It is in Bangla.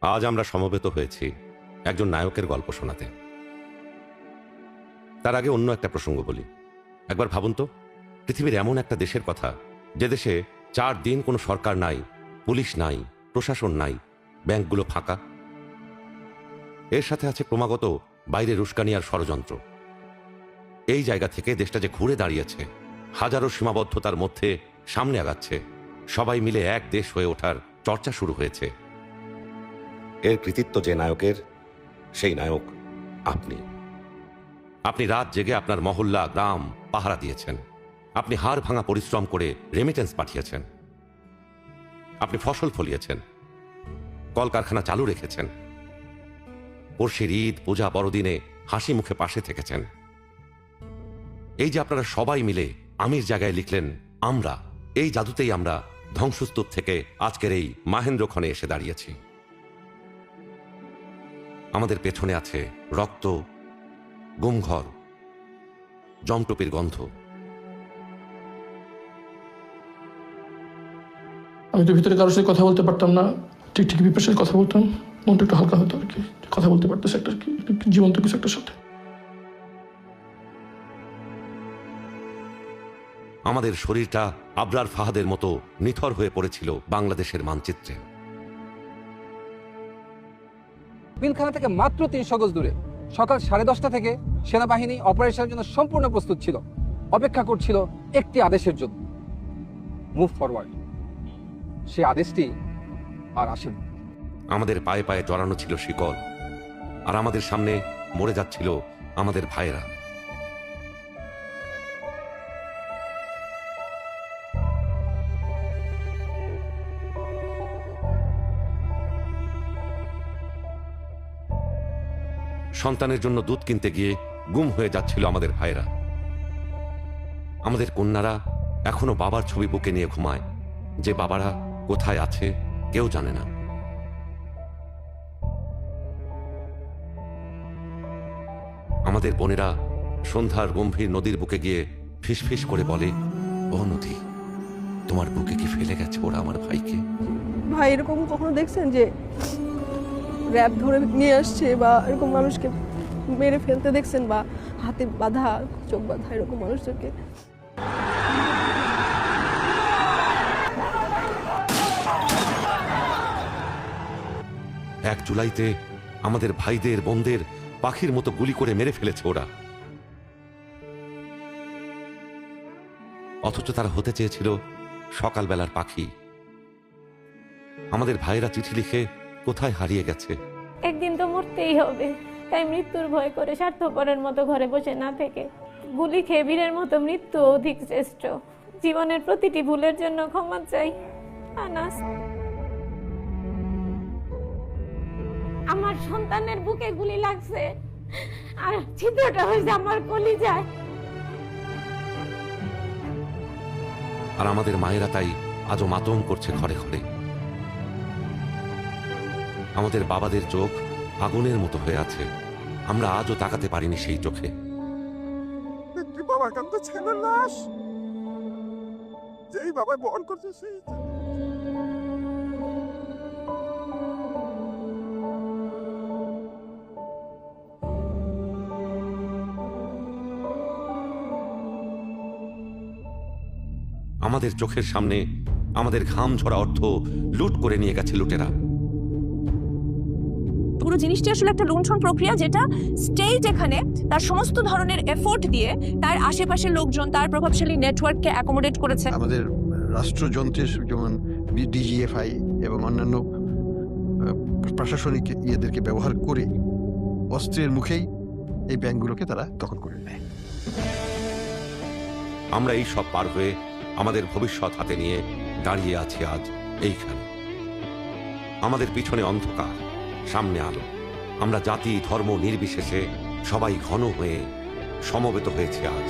আজ আমরা সমবেত হয়েছি একজন নায়কের গল্প শোনাতে। তার আগে অন্য একটা প্রসঙ্গ বলি। একবার ভাবুন তো, পৃথিবীর এমন একটা দেশের কথা যে দেশে 4 দিন কোনো সরকার নাই, পুলিশ নাই, প্রশাসন নাই, ব্যাংকগুলো ফাঁকা। এর সাথে আছে ক্রমাগত বাইরের উস্কানি আর ষড়যন্ত্র। এই জায়গা থেকে দেশটা যে ঘুরে দাঁড়িয়েছে, হাজারো সীমাবদ্ধতার মধ্যে সামনে আগাচ্ছে, সবাই মিলে এক দেশ হয়ে ওঠার চর্চা শুরু হয়েছে। এর কৃতিত্ব যে নায়কের, সেই নায়ক আপনি। আপনি রাত জেগে আপনার মহল্লা, গ্রাম পাহারা দিয়েছেন। আপনি হাড় ভাঙা পরিশ্রম করে রেমিটেন্স পাঠিয়েছেন। আপনি ফসল ফলিয়েছেন, কলকারখানা চালু রেখেছেন, পড়শির ঈদ, পূজা, বড়দিনে হাসি মুখে পাশে থেকেছেন। এই যে আপনারা সবাই মিলে আমির জায়গায় লিখলেন আমরা, এই জাদুতেই আমরা ধ্বংসস্তূপ থেকে আজকের এই মাহেন্দ্রক্ষণে এসে দাঁড়িয়েছি। আমাদের পেছনে আছে রক্ত, গুমঘর, জমটুপির গন্ধ। আমি তো ভিতরে কারোর সাথে কথা বলতে পারতাম না, ঠিক ঠিক বিপাশের কথা বলতাম, মনটা একটু হালকা হতো আর কি, কথা বলতে পারতেছে একটা কি জীবন্ত কিছু একটা সাথে। আমাদের শরীরটা আবরার ফাহাদের মতো নিথর হয়ে পড়েছিল বাংলাদেশের মানচিত্রে। পিলখানা থেকে মাত্র 300 গজ দূরে সকাল 10:30 থেকে সেনাবাহিনী অপারেশনের জন্য সম্পূর্ণ প্রস্তুত ছিল, অপেক্ষা করছিল একটি আদেশের জন্য, মুভ ফরওয়ার্ড। সে আদেশটি আর আসেনি। আমাদের পায়ে পায়ে জড়ানো ছিল শিকল, আর আমাদের সামনে মরে যাচ্ছিল আমাদের ভাইয়েরা। সন্তানের জন্য দুধ কিনতে গিয়ে গুম হয়ে যাচ্ছিল আমাদের ভাইয়েরা। আমাদের কন্যারা এখনো বাবার ছবি বুকে নিয়ে ঘুমায়, যে বাবারা কোথায় আছে কেউ জানে না। আমাদের বোনেরা সন্ধ্যার গম্ভীর নদীর বুকে গিয়ে ফিসফিস করে বলে, ও নদী, তোমার বুকে কি ফেলে গেছে ওরা আমার ভাইকে? ভাই এরকম কখনো দেখছেন যে র্যাব ধরে নিয়ে আসছে বা এরকম মানুষকে মেরে ফেলতে দেখছেন, বা হাতে বাঁধা, চোখ বাঁধা এরকম মানুষদেরকে? এক জুলাইতে আমাদের ভাইদের, বোনদের পাখির মতো গুলি করে মেরে ফেলেছে ওরা। অথচ তারা হতে চেয়েছিল সকালবেলার পাখি। আমাদের ভাইরা চিঠি লিখে কোথায় হারিয়ে গেছে। একদিন তো মরতেই হবে, তাই মৃত্যুর ভয় করে স্বার্থপরের মতো ঘরে বসে না থেকে গুলি খেয়ে বীরের মতো মৃত্যু অধিক শ্রেষ্ঠ। জীবনের প্রতিটি ভুলের জন্য ক্ষমা চাই। আনাস, আমার সন্তানের বুকে গুলি লাগছে আর ছিদ্রটা হয়েছে আমার কলিজায়। আর আমাদের মায়েরা তাই আজও মাতম করছে ঘরে ঘরে। আমাদের বাবাদের চোখ আগুনের মতো হয়ে আছে, আমরা আজও তাকাতে পারিনি সেই চোখে। বাবার কাম তো ছেলের লাশ, যেই বাবা বহন করছে সেই। আমাদের চোখের সামনে আমাদের ঘাম ঝরা অর্থ লুট করে নিয়ে গেছে লুটেরা। পুরো জিনিসটা আসলে একটা লুণ্ঠন প্রক্রিয়া, যেটা স্টেট এখানে তার সমস্ত ধরনের এফোর্ট দিয়ে তার আশেপাশের লোকজন, তার প্রভাবশালী নেটওয়ার্ককে অ্যাকোমোডেট করেছে। আমাদের রাষ্ট্রযন্ত্রের যেমন ডিজিএফআই এবং অন্যান্য প্রশাসনিক ইয়েদেরকে ব্যবহার করে অস্ত্রের মুখেই এই ব্যাংকগুলোকে তারা দখল করে নেয়। আমরা এই সব পার হয়ে আমাদের ভবিষ্যৎ হাতে নিয়ে দাঁড়িয়ে আছি আজ এইখানে। আমাদের পিছনে অন্ধকার, সামনে আলো। আমরা জাতি, ধর্ম নির্বিশেষে সবাই ঘন হয়ে সমবেত হয়েছে আজ।